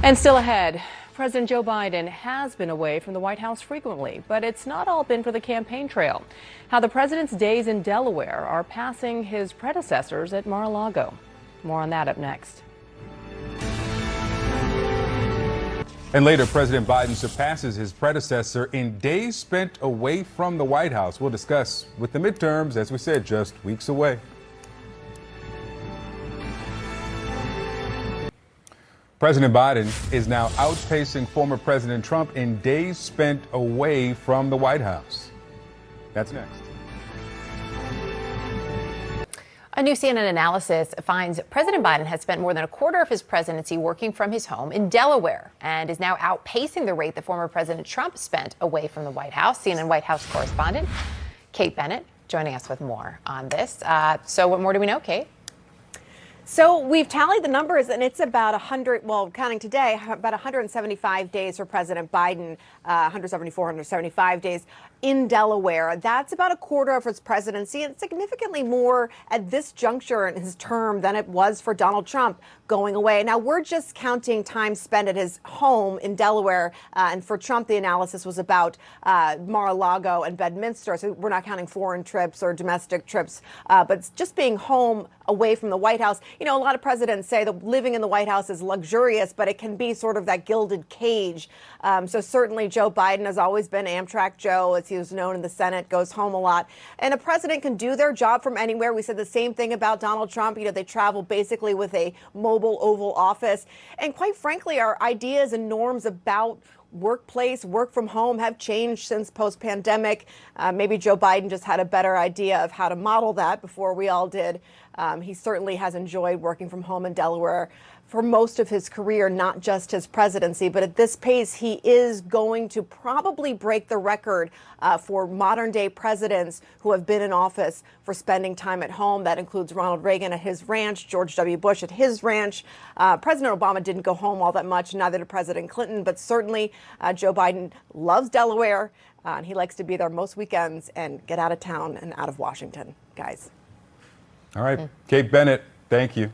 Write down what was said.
And still ahead, President Joe Biden has been away from the White House frequently, but it's not all been for the campaign trail. How the president's days in Delaware are passing his predecessors at Mar-a-Lago. More on that up next. And later, President Biden surpasses his predecessor in days spent away from the White House. We'll discuss with the midterms, as we said, just weeks away. President Biden is now outpacing former President Trump in days spent away from the White House. That's next. A new CNN analysis finds President Biden has spent more than a quarter of his presidency working from his home in Delaware and is now outpacing the rate that former President Trump spent away from the White House. CNN White House correspondent Kate Bennett joining us with more on this. So what more do we know, Kate? So we've tallied the numbers, and it's about 100, well, counting today, about 175 days for President Biden, 174, 175 days in Delaware. That's about a quarter of his presidency, and significantly more at this juncture in his term than it was for Donald Trump going away. Now, we're just counting time spent at his home in Delaware, and for Trump, the analysis was about Mar-a-Lago and Bedminster, so we're not counting foreign trips or domestic trips, but just being home away from the White House. You know, a lot of presidents say that living in the White House is luxurious, but it can be sort of that gilded cage. So certainly Joe Biden has always been Amtrak Joe, as he was known in the Senate, goes home a lot. And a president can do their job from anywhere. We said the same thing about Donald Trump. You know, they travel basically with a mobile Oval Office. And quite frankly, our ideas and norms about workplace, work from home have changed since post-pandemic. Maybe Joe Biden just had a better idea of how to model that before we all did. He certainly has enjoyed working from home in Delaware for most of his career, not just his presidency. But at this pace, he is going to probably break the record for modern day presidents who have been in office for spending time at home. That includes Ronald Reagan at his ranch, George W. Bush at his ranch. President Obama didn't go home all that much, neither did President Clinton. But certainly Joe Biden loves Delaware, and he likes to be there most weekends and get out of town and out of Washington, guys. All right. Kate Bennett, thank you.